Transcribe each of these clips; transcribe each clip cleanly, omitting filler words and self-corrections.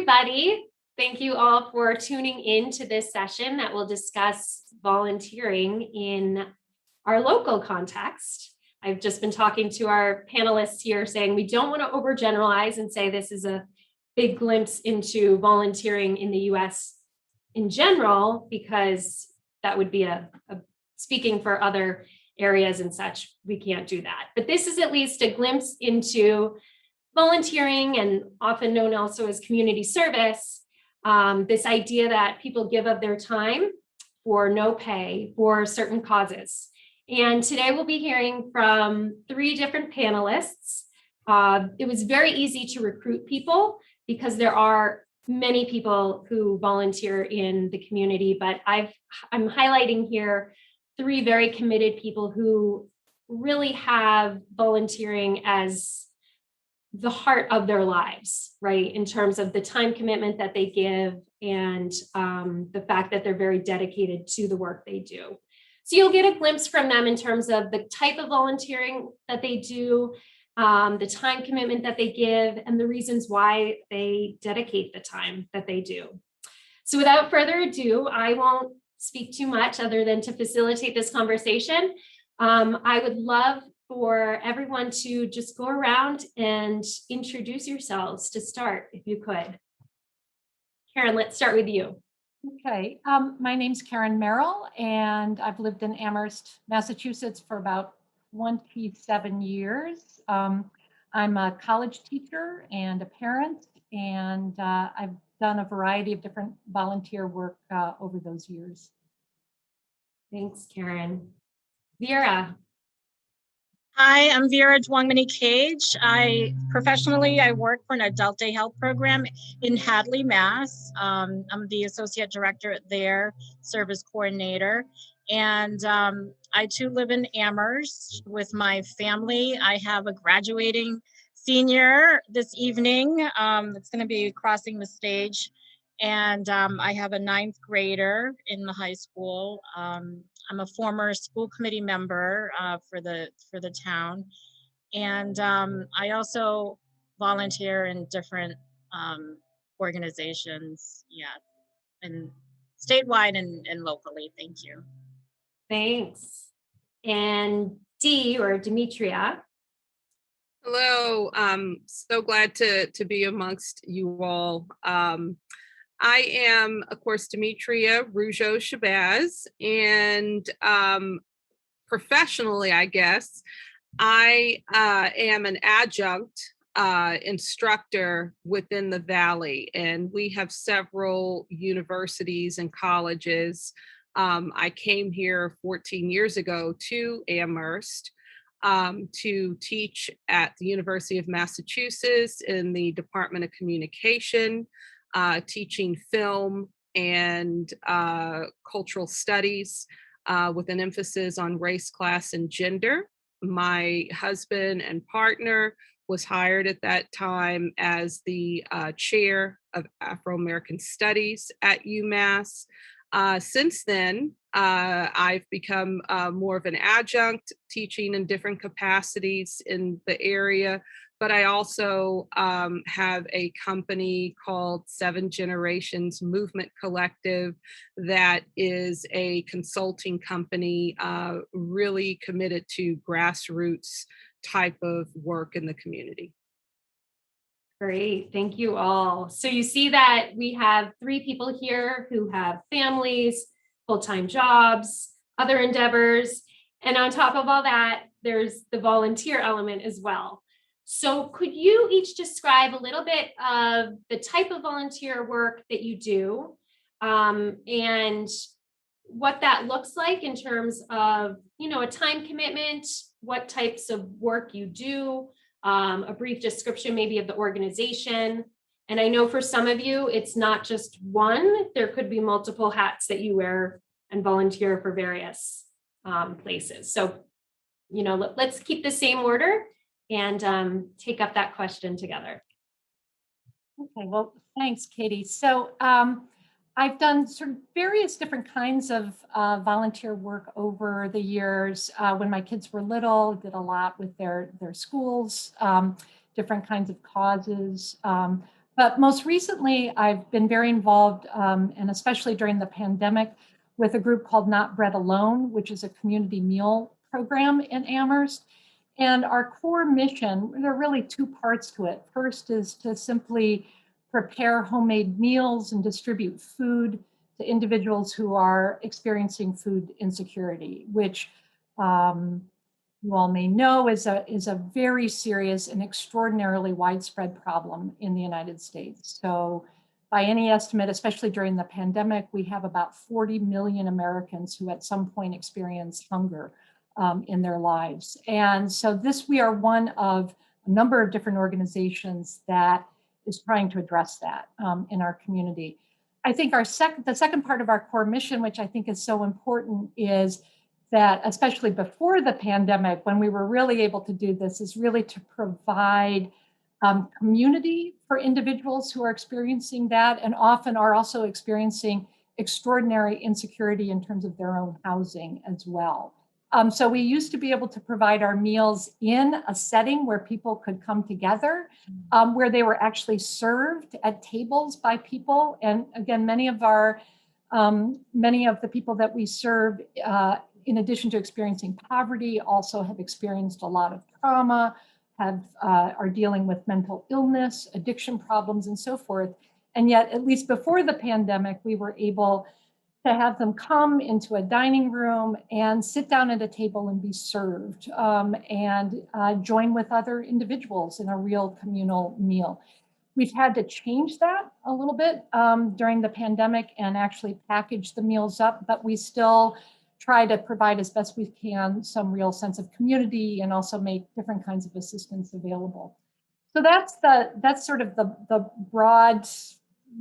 everybody. Thank you all for tuning in to this session that will discuss volunteering in our local context. I've just been talking to our panelists here saying we don't want to overgeneralize and say this is a big glimpse into volunteering in the US in general, because that would be a speaking for other areas and such. We can't do that. But this is at least a glimpse into volunteering, and often known also as community service. This idea that people give of their time for no pay for certain causes. And today we'll be hearing from 3 different panelists. It was very easy to recruit people because there are many people who volunteer in the community, but I'm highlighting here 3 very committed people who really have volunteering as the heart of their lives, right? In terms of the time commitment that they give and the fact that they're very dedicated to the work they do. So you'll get a glimpse from them in terms of the type of volunteering that they do, the time commitment that they give, and the reasons why they dedicate the time that they do. So without further ado, I won't speak too much other than to facilitate this conversation. I would love for everyone to just go around and introduce yourselves to start, if you could. Karen, let's start with you. Okay, my name's Karen Merrill, and I've lived in Amherst, Massachusetts for about 27 years. I'm a college teacher and a parent, and I've done a variety of different volunteer work over those years. Thanks, Karen. Vera. Hi, I'm Vera Dwangmani Cage. Professionally, I work for an adult day health program in Hadley, Mass. I'm the associate director there, service coordinator. And I too live in Amherst with my family. I have a graduating senior this evening that's going to be crossing the stage. And I have a 9th grader in the high school. I'm a former school committee member for the town, and I also volunteer in different organizations, and statewide and locally. Thank you. Thanks. And Dee, or Demetria. Hello. So glad to be amongst you all. I am, of course, Demetria Rougeau Shabazz, and professionally, I guess, I am an adjunct instructor within the Valley, and we have several universities and colleges. I came here 14 years ago to Amherst to teach at the University of Massachusetts in the Department of Communication, teaching film and cultural studies with an emphasis on race, class, and gender. My husband and partner was hired at that time as the chair of Afro-American Studies at UMass. Since then, I've become more of an adjunct, teaching in different capacities in the area. But I also have a company called 7 Generations Movement Collective that is a consulting company really committed to grassroots type of work in the community. Great, thank you all. So you see that we have 3 people here who have families, full-time jobs, other endeavors, and on top of all that, there's the volunteer element as well. So could you each describe a little bit of the type of volunteer work that you do, and what that looks like in terms of, a time commitment, what types of work you do, a brief description maybe of the organization. And I know for some of you, it's not just one, there could be multiple hats that you wear and volunteer for various places. So, let's keep the same order and take up that question together. Okay, well, thanks, Katie. So I've done sort of various different kinds of volunteer work over the years. When my kids were little, did a lot with their schools, different kinds of causes. But most recently, I've been very involved, and especially during the pandemic, with a group called Not Bread Alone, which is a community meal program in Amherst. And our core mission, there are really two parts to it. First is to simply prepare homemade meals and distribute food to individuals who are experiencing food insecurity, which you all may know is a very serious and extraordinarily widespread problem in the United States. So by any estimate, especially during the pandemic, we have about 40 million Americans who at some point experience hunger in their lives. And so we are one of a number of different organizations that is trying to address that in our community. I think the second part of our core mission, which I think is so important, is that especially before the pandemic, when we were really able to do this, is really to provide community for individuals who are experiencing that and often are also experiencing extraordinary insecurity in terms of their own housing as well. So we used to be able to provide our meals in a setting where people could come together, where they were actually served at tables by people. And again, many of the people that we serve, in addition to experiencing poverty, also have experienced a lot of trauma, are dealing with mental illness, addiction problems, and so forth. And yet, at least before the pandemic, we were able to have them come into a dining room and sit down at a table and be served and join with other individuals in a real communal meal. We've had to change that a little bit during the pandemic and actually package the meals up, but we still try to provide as best we can some real sense of community and also make different kinds of assistance available. So that's sort of the broad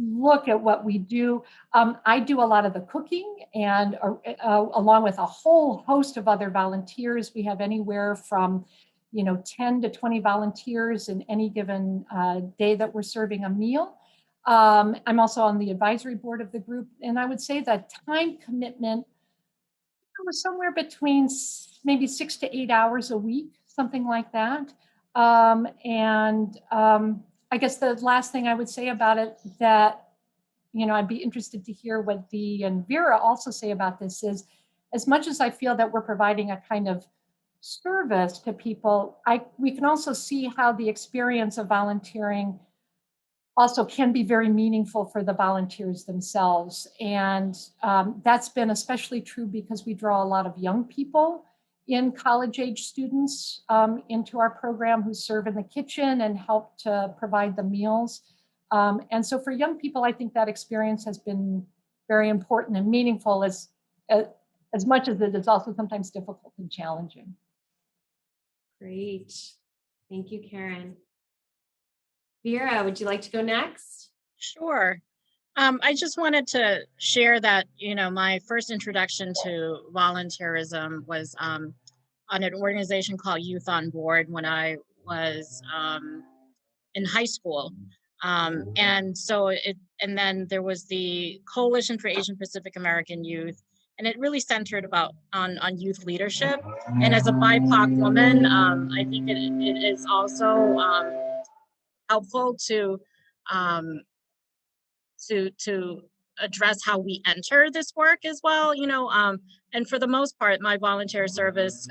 look at what we do. I do a lot of the cooking, and along with a whole host of other volunteers. We have anywhere from 10 to 20 volunteers in any given day that we're serving a meal. I'm also on the advisory board of the group, and I would say that time commitment was somewhere between maybe 6 to 8 hours a week, something like that. I guess the last thing I would say about it that, I'd be interested to hear what Dee and Vera also say about this is, as much as I feel that we're providing a kind of service to people, we can also see how the experience of volunteering also can be very meaningful for the volunteers themselves. And that's been especially true because we draw a lot of young people in college-age students into our program who serve in the kitchen and help to provide the meals. And so for young people, I think that experience has been very important and meaningful as much as it is also sometimes difficult and challenging. Great. Thank you, Karen. Vera, would you like to go next? Sure. I just wanted to share that, my first introduction to volunteerism was on an organization called Youth on Board when I was in high school. And then there was the Coalition for Asian Pacific American Youth, and it really centered on youth leadership. And as a BIPOC woman, I think it is also helpful to address how we enter this work as well, and for the most part, my volunteer service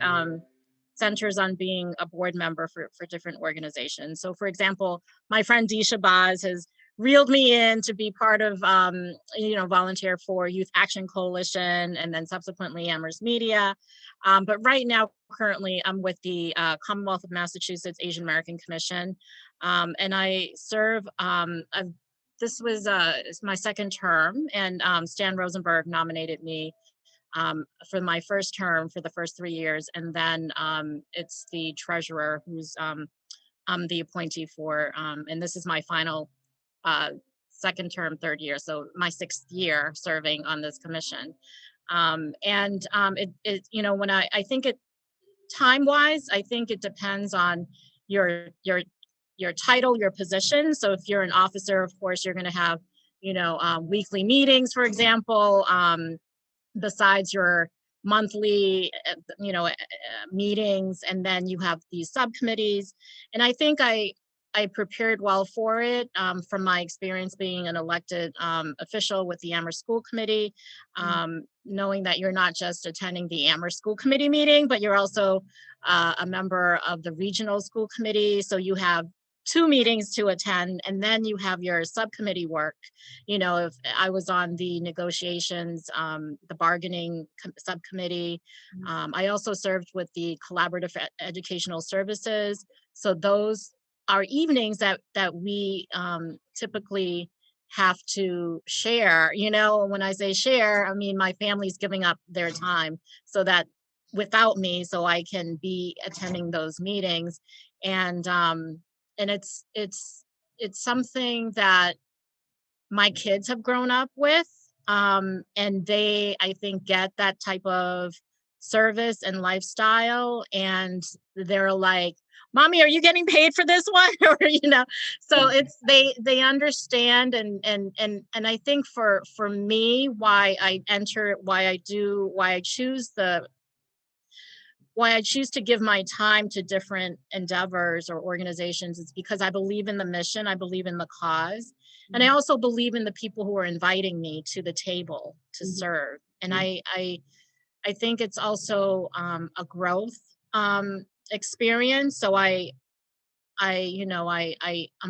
centers on being a board member for different organizations. So for example, my friend Dee Shabazz has reeled me in to be part of, volunteer for Youth Action Coalition and then subsequently Amherst Media. But right now, currently, I'm with the Commonwealth of Massachusetts Asian American Commission. And I serve, this was my second term, and Stan Rosenberg nominated me for my first term for the first 3 years. And then it's the treasurer who's I'm the appointee for, and this is my final second term, third year. So my 6th year serving on this commission. When I think it time-wise, I think it depends on your title, your position. So if you're an officer, of course, you're going to have, weekly meetings, for example, besides your monthly, meetings, and then you have these subcommittees. And I think I I prepared well for it from my experience being an elected official with the Amherst School Committee, knowing that you're not just attending the Amherst School Committee meeting, but you're also a member of the Regional School Committee. So you have 2 meetings to attend, and then you have your subcommittee work. You know, if I was on the negotiations, the bargaining subcommittee, I also served with the collaborative educational services. So those are evenings that we typically have to share. You know, when I say share, I mean my family's giving up their time so that without me, so I can be attending those meetings. And it's something that my kids have grown up with. And they, I think, get that type of service and lifestyle. And they're like, Mommy, are you getting paid for this one? Or, you know, so it's they understand. And I think for me, why I enter, why I choose to give my time to different endeavors or organizations is because I believe in the mission, I believe in the cause, and I also believe in the people who are inviting me to the table to serve. And I think it's also a growth experience. So I'm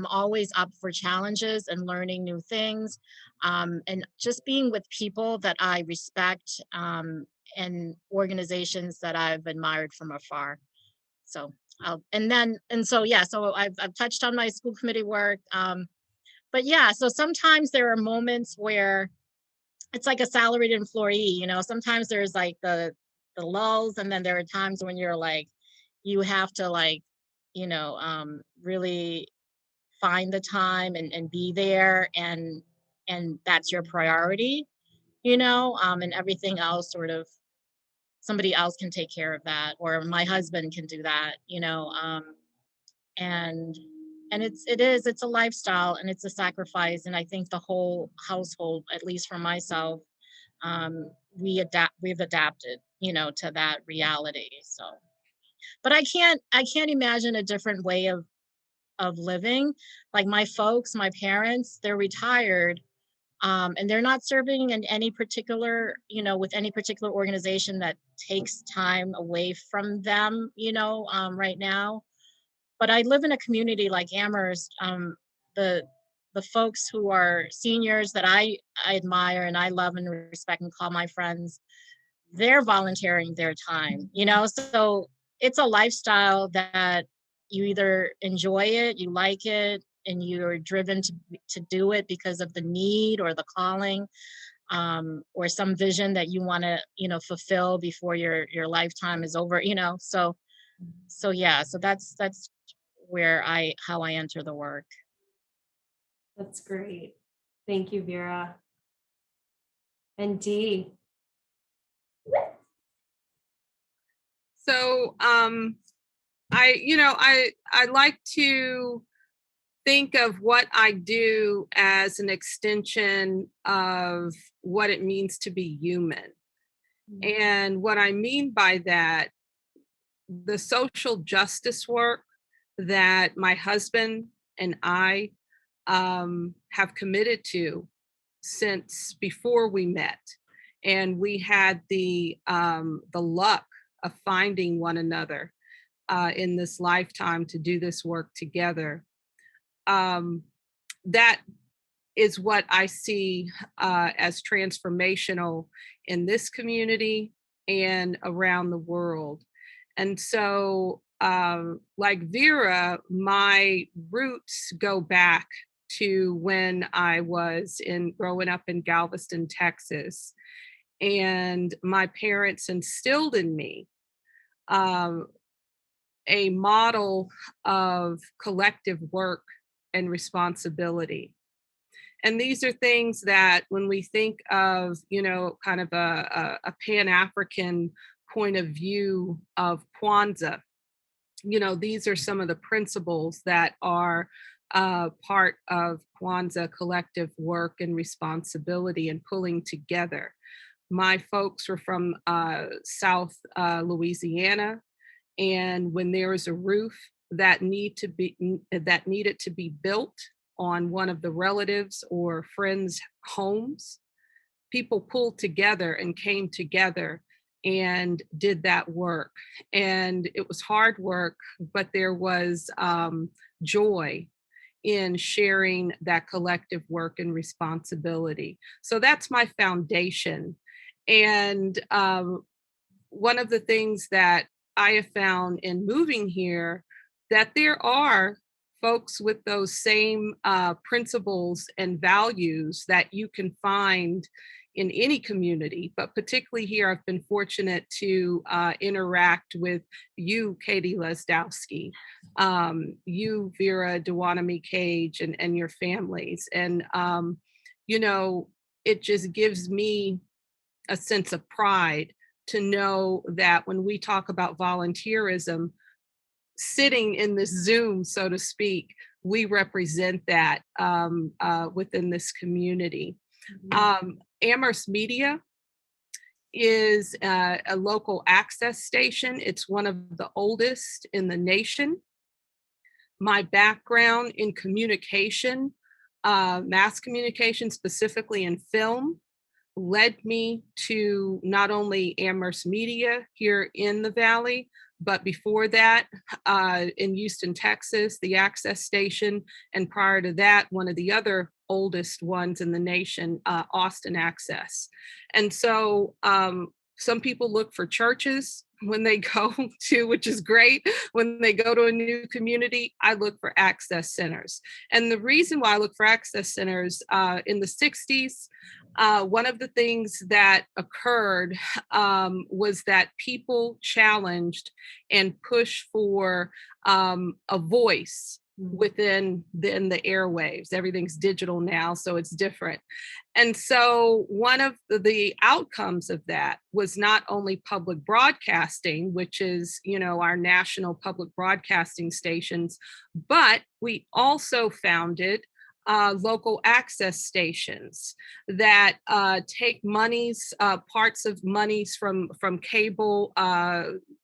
always up for challenges and learning new things, and just being with people that I respect, and organizations that I've admired from afar. So so I've touched on my school committee work, but yeah, so sometimes there are moments where it's like a salaried employee. You know, sometimes there's like the lulls, and then there are times when you're like, you have to like, really find the time and be there, and that's your priority, and everything else sort of somebody else can take care of that, or my husband can do that, and it's a lifestyle, and it's a sacrifice, and I think the whole household, at least for myself, we've adapted, to that reality. So, but I can't imagine a different way of living. Like my folks, my parents, they're retired, and they're not serving in any particular, with any particular organization that takes time away from them, right now. But I live in a community like Amherst. The the folks who are seniors that I admire and I love and respect and call my friends, they're volunteering their time, so it's a lifestyle that you either enjoy it, you like it, and you're driven to do it because of the need or the calling, or some vision that you want to, fulfill before your lifetime is over, so that's where how I enter the work. That's great. Thank you, Vera. And Dee. So I like to think of what I do as an extension of what it means to be human. And what I mean by that, the social justice work that my husband and I have committed to since before we met, and we had the luck of finding one another in this lifetime to do this work together. That is what I see as transformational in this community and around the world. And so, like Vera, my roots go back to when I was growing up in Galveston, Texas, and my parents instilled in me a model of collective work and responsibility. And these are things that when we think of, kind of a Pan-African point of view of Kwanzaa, these are some of the principles that are part of Kwanzaa collective work and responsibility and pulling together. My folks were from South Louisiana. And when there is a roof that needed to be built on one of the relatives or friends' homes, people pulled together and came together and did that work. And it was hard work, but there was joy in sharing that collective work and responsibility. So that's my foundation. And one of the things that I have found in moving here, that there are folks with those same principles and values that you can find in any community, but particularly here, I've been fortunate to interact with you, Katie Lazdowski, you, Vera Duanami Cage, and your families. And, you know, it just gives me a sense of pride to know that when we talk about volunteerism, sitting in this Zoom, so to speak, we represent that within this community. Amherst Media is a local access station. It's one of the oldest in the nation. My background in communication, mass communication, specifically in film, led me to not only Amherst Media here in the Valley, but before that, in Houston, Texas, the Access Station, and prior to that, one of the other oldest ones in the nation, Austin Access. And so some people look for churches when they go to, which is great, when they go to a new community. I look for access centers. And the reason why I look for access centers, in the 60s, one of the things that occurred was that people challenged and pushed for a voice within the airwaves. Everything's digital now, so it's different. And so one of the outcomes of that was not only public broadcasting, which is, you know, our national public broadcasting stations, but we also founded local access stations that take monies, parts of monies from cable,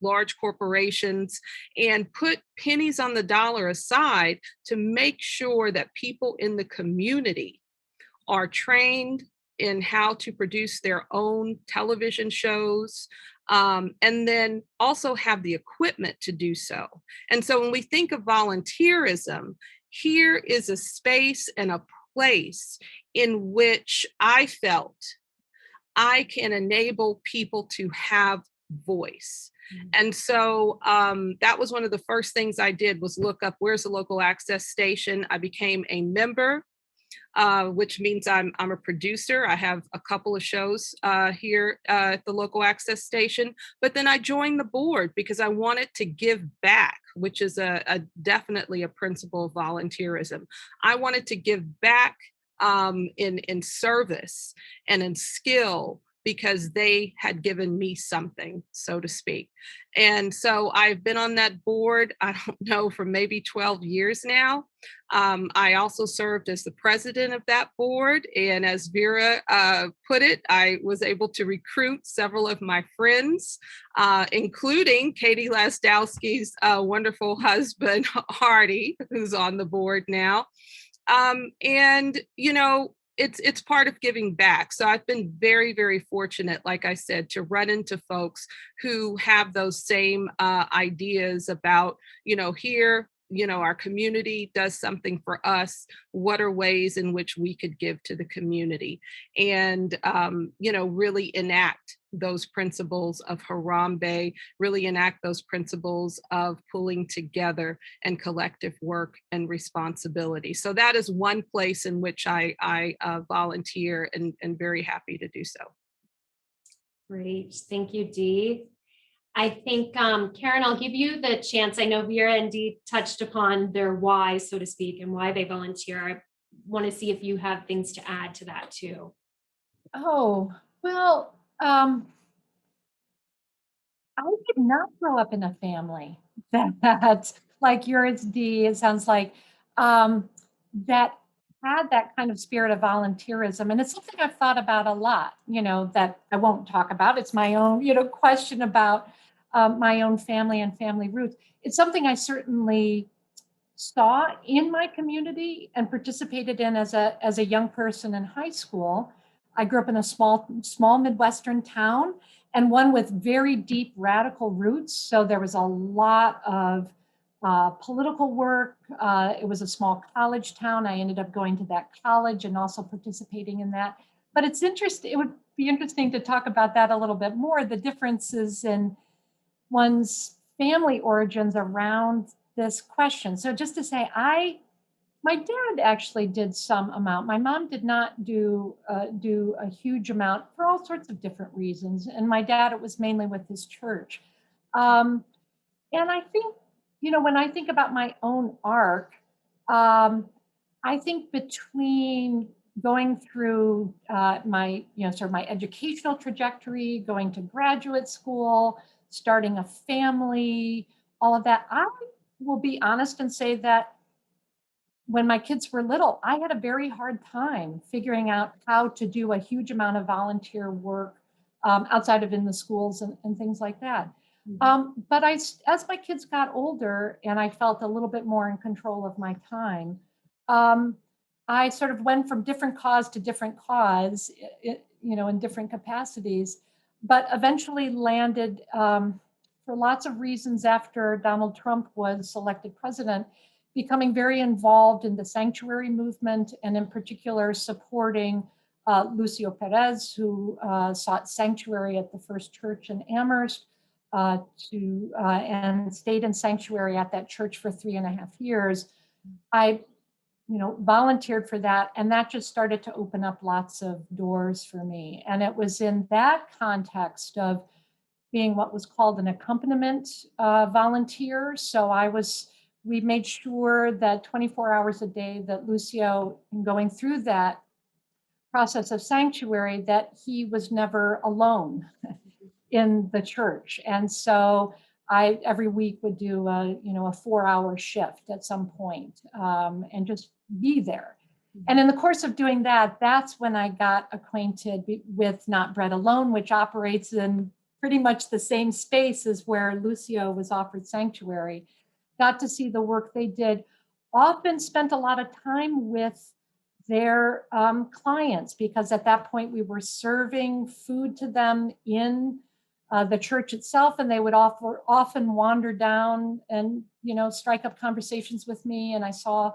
large corporations, and put pennies on the dollar aside to make sure that people in the community are trained in how to produce their own television shows, and then also have the equipment to do so. And so when we think of volunteerism, here is a space and a place in which I felt I can enable people to have voice. And so that was one of the first things I did, was look up where's the local access station. I became a member, which means I'm a producer. I have a couple of shows here at the local access station, but then I joined the board because I wanted to give back, which is definitely a principle of volunteerism. I wanted to give back in service and in skill, because they had given me something, so to speak. And so I've been on that board, I don't know, for maybe 12 years now. I also served as the president of that board. And as Vera put it, I was able to recruit several of my friends, including Katie Lazdowski's wonderful husband, Hardy, who's on the board now. And, you know, it's part of giving back. So I've been very, very fortunate, like I said, to run into folks who have those same ideas about, you know, here, you know, our community does something for us. What are ways in which we could give to the community? And, you know, really enact those principles of Harambe, really enact those principles of pulling together and collective work and responsibility. So that is one place in which I volunteer, and very happy to do so. Great, thank you, Dee. I think, Karen, I'll give you the chance. I know Vera and Dee touched upon their why, so to speak, and why they volunteer. I want to see if you have things to add to that too. Oh, well, I did not grow up in a family that, like yours, Dee, it sounds like, that had that kind of spirit of volunteerism. And it's something I've thought about a lot, you know, that I won't talk about. It's my own, you know, question about my own family and family roots. It's something I certainly saw in my community and participated in as a young person in high school. I grew up in a small Midwestern town, and one with very deep radical roots. So there was a lot of political work. It was a small college town. I ended up going to that college and also participating in that. But it's interesting. It would be interesting to talk about that a little bit more, the differences in one's family origins around this question. So just to say, my dad actually did some amount. My mom did not do a huge amount for all sorts of different reasons. And my dad, it was mainly with his church. And I think, when I think about my own arc, I think between going through my, sort of my educational trajectory, going to graduate school, starting a family, all of that, I will be honest and say that when my kids were little, I had a very hard time figuring out how to do a huge amount of volunteer work outside of in the schools and things like that. But as my kids got older and I felt a little bit more in control of my time, I sort of went from different cause to different cause, in different capacities, but eventually landed for lots of reasons after Donald Trump was elected president, becoming very involved in the sanctuary movement, and in particular supporting Lucio Perez, who sought sanctuary at the First Church in Amherst, and stayed in sanctuary at that church for 3.5 years. I volunteered for that, and that just started to open up lots of doors for me. And it was in that context of being what was called an accompaniment volunteer. So we made sure that 24 hours a day that Lucio, in going through that process of sanctuary, that he was never alone in the church. And so I every week would do a 4-hour shift at some point, and just be there. And in the course of doing that, that's when I got acquainted with Not Bread Alone, which operates in pretty much the same space as where Lucio was offered sanctuary. Got to see the work they did, often spent a lot of time with their clients, because at that point we were serving food to them in the church itself, and they would often wander down and strike up conversations with me, and I saw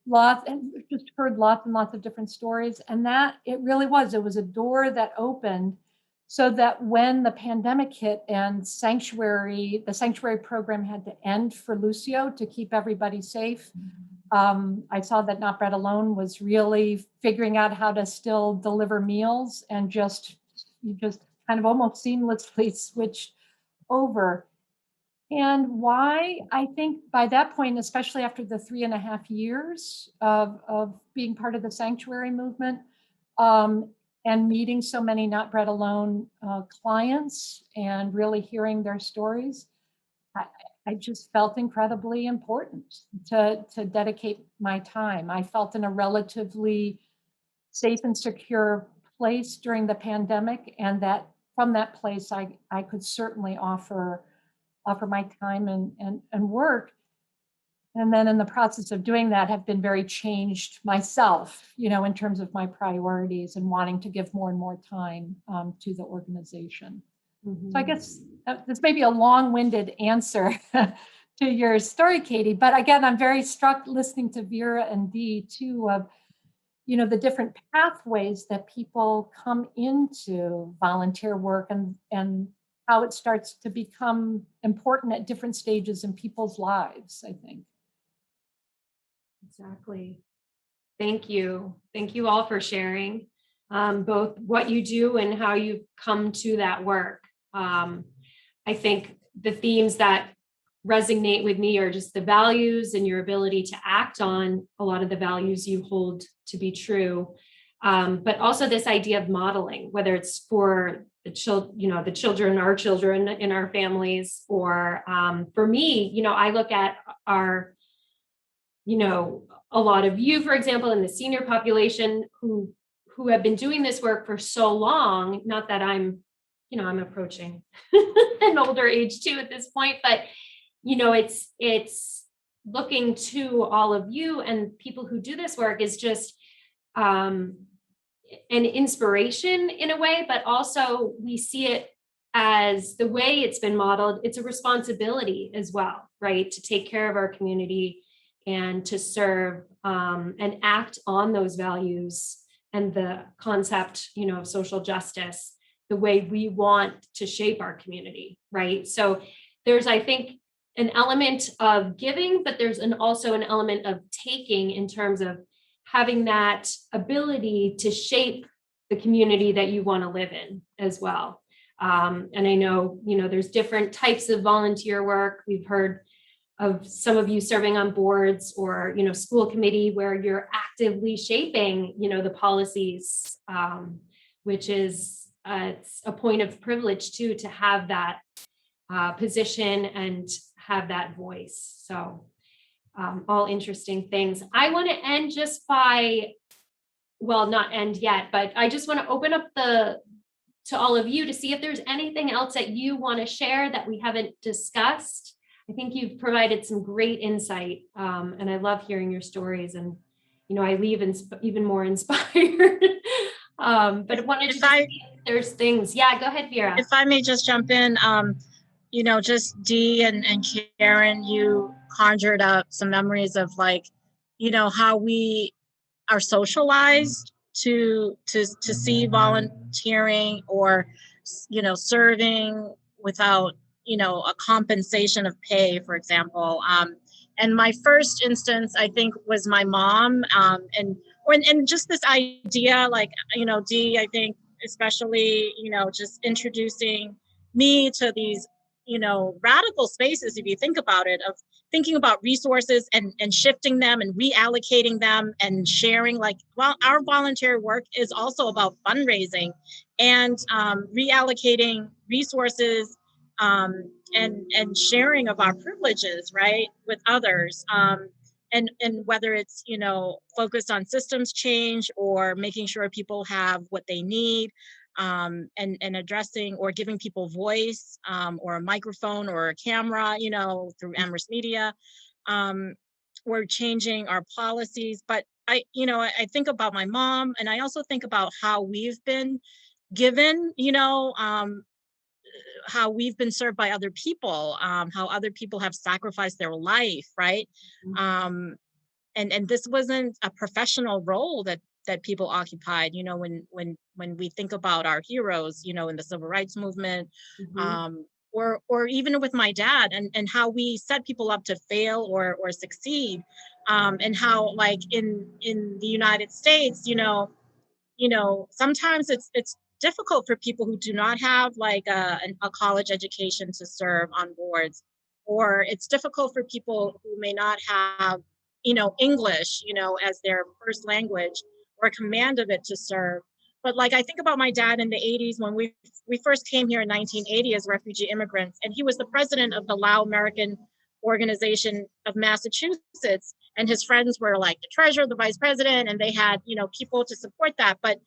lots and just heard lots and lots of different stories. And that it was a door that opened, so that when the pandemic hit and the sanctuary program had to end for Lucio to keep everybody safe, I saw that Not Bread Alone was really figuring out how to still deliver meals, and just kind of almost seamlessly switched over. And why? I think by that point, especially after the 3.5 years of being part of the sanctuary movement, and meeting so many Not Bread Alone clients and really hearing their stories, I just felt incredibly important to dedicate my time. I felt in a relatively safe and secure place during the pandemic, and that from that place, I could certainly offer my time and work. And then in the process of doing that, have been very changed myself, in terms of my priorities and wanting to give more and more time to the organization. So I guess this may be a long-winded answer to your story, Katie, but again, I'm very struck listening to Vera and Dee too, of the different pathways that people come into volunteer work, and how it starts to become important at different stages in people's lives, I think. Exactly. Thank you. Thank you all for sharing both what you do and how you've come to that work. I think the themes that resonate with me are just the values and your ability to act on a lot of the values you hold to be true. But also this idea of modeling, whether it's for the children, our children in our families, or for me, I look at our, a lot of you, for example, in the senior population who have been doing this work for so long, not that I'm I'm approaching an older age too at this point, but it's looking to all of you and people who do this work is just an inspiration in a way, but also we see it as the way it's been modeled. It's a responsibility as well, right? To take care of our community and to serve and act on those values and the concept, of social justice, the way we want to shape our community, right? So there's, I think, an element of giving, but there's also an element of taking in terms of having that ability to shape the community that you want to live in as well. And I know, there's different types of volunteer work. We've heard of some of you serving on boards or, school committee where you're actively shaping, the policies, which is it's a point of privilege too, to have that position and have that voice. So all interesting things. I want to end just by, well, not end yet, but I just want to open up to all of you to see if there's anything else that you want to share that we haven't discussed. I think you've provided some great insight, and I love hearing your stories, and I leave even more inspired. But I wanted to see if there's things. Yeah, go ahead, Vera. If I may just jump in, just Dee and Karen, you conjured up some memories of how we are socialized to see volunteering or serving without a compensation of pay, for example. And my first instance, I think, was my mom, and just this idea, Dee, I think, especially, just introducing me to these, radical spaces, if you think about it, of thinking about resources and shifting them and reallocating them and sharing. Our volunteer work is also about fundraising and reallocating resources and sharing of our privileges, right, with others. And whether it's, focused on systems change or making sure people have what they need, and addressing or giving people voice, or a microphone or a camera, through Amherst Media. We're changing our policies, but I think about my mom, and I also think about how we've been given, how we've been served by other people, how other people have sacrificed their life, right? And this wasn't a professional role that people occupied, when we think about our heroes, in the civil rights movement, or even with my dad, and how we set people up to fail or succeed, and how, like, in the United States, sometimes it's difficult for people who do not have a college education to serve on boards, or it's difficult for people who may not have English as their first language or command of it to serve. But I think about my dad in the 80s when we first came here in 1980 as refugee immigrants, and he was the president of the Lao American Organization of Massachusetts, and his friends were like the treasurer, the vice president, and they had people to support that, but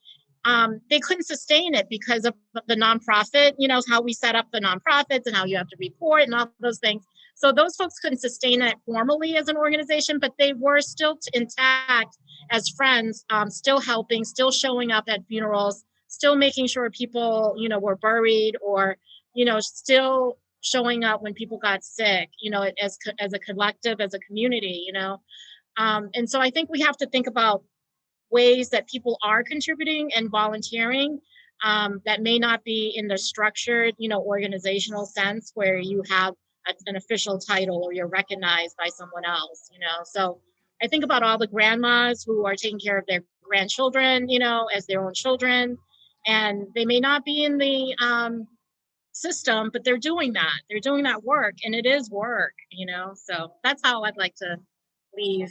they couldn't sustain it because of the nonprofit, how we set up the nonprofits and how you have to report and all those things. So those folks couldn't sustain it formally as an organization, but they were still intact as friends, still helping, still showing up at funerals, still making sure people, were buried, or, still showing up when people got sick, as a collective, as a community, and so I think we have to think about ways that people are contributing and volunteering, that may not be in the structured, organizational sense where you have an official title or you're recognized by someone else, So I think about all the grandmas who are taking care of their grandchildren, as their own children, and they may not be in the system, but they're doing that. They're doing that work, and it is work, So that's how I'd like to leave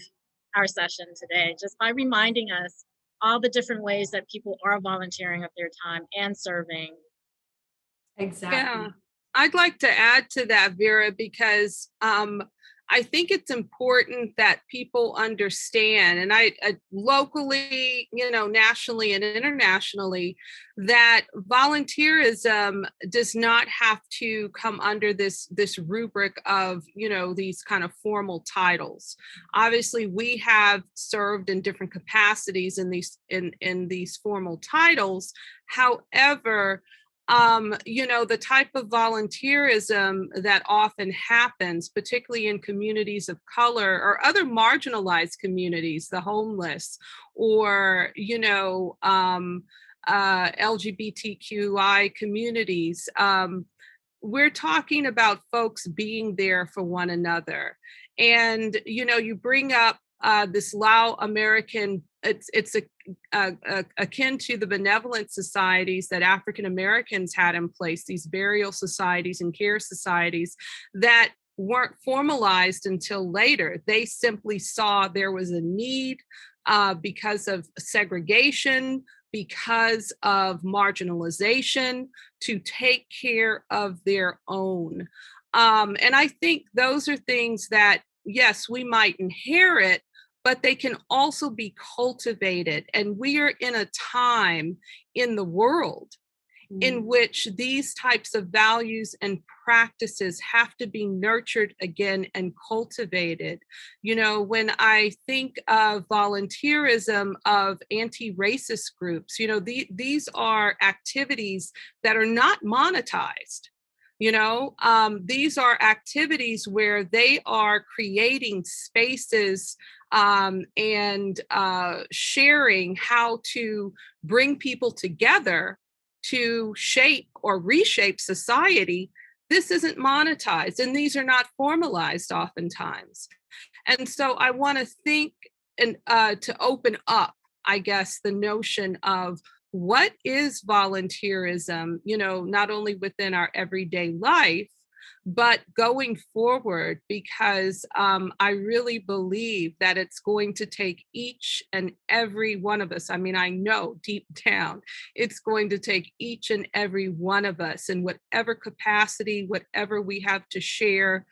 our session today, just by reminding us all the different ways that people are volunteering of their time and serving. Exactly. Yeah, I'd like to add to that, Vera, because I think it's important that people understand, and I locally, nationally and internationally, that volunteerism does not have to come under this rubric of, these kind of formal titles. Obviously, we have served in different capacities in these formal titles. However, the type of volunteerism that often happens, particularly in communities of color or other marginalized communities, the homeless, or, LGBTQI communities, we're talking about folks being there for one another. And, you bring up this Lao American, it's akin to the benevolent societies that African Americans had in place, these burial societies and care societies that weren't formalized until later. They simply saw there was a need because of segregation, because of marginalization, to take care of their own. And I think those are things that, yes, we might inherit, but they can also be cultivated. And we are in a time in the world in which these types of values and practices have to be nurtured again and cultivated. When I think of volunteerism of anti-racist groups, these are activities that are not monetized. These are activities where they are creating spaces and sharing how to bring people together to shape or reshape society. This isn't monetized, and these are not formalized oftentimes. And so I want to think and to open up, I guess, the notion of what is volunteerism, not only within our everyday life, but going forward, because I really believe that it's going to take each and every one of us. I mean, I know deep down, it's going to take each and every one of us in whatever capacity, whatever we have to share,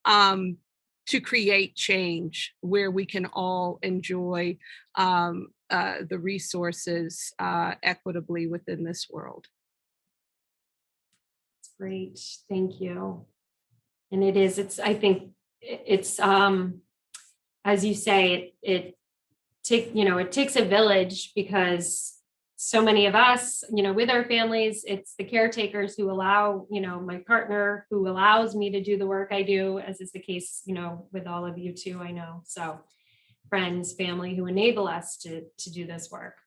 to create change where we can all enjoy the resources equitably within this world. Great, thank you. And I think it's, as you say, it takes a village, because so many of us, with our families, it's the caretakers who allow, my partner who allows me to do the work I do, as is the case, with all of you too, I know. So friends, family who enable us to do this work.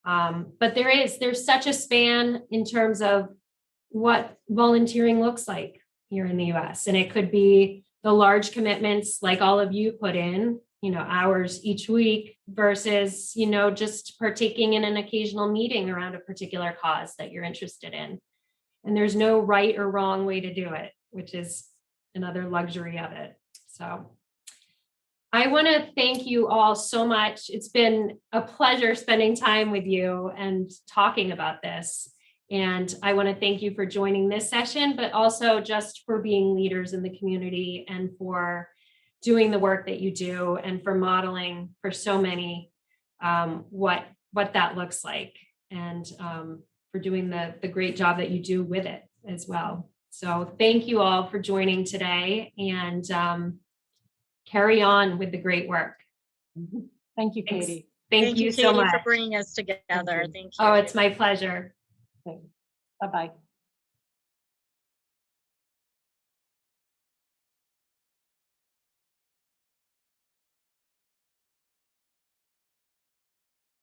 But there's such a span in terms of what volunteering looks like here in the US. And it could be the large commitments like all of you put in, hours each week, versus, just partaking in an occasional meeting around a particular cause that you're interested in. And there's no right or wrong way to do it, which is another luxury of it. So I want to thank you all so much. It's been a pleasure spending time with you and talking about this. And I want to thank you for joining this session, but also just for being leaders in the community and for doing the work that you do and for modeling for so many what that looks like, and for doing the great job that you do with it as well. So thank you all for joining today, and carry on with the great work. Thank you, Katie. Thank you so Katie, much for bringing us together. Thank you. Oh, it's my pleasure. Bye-bye.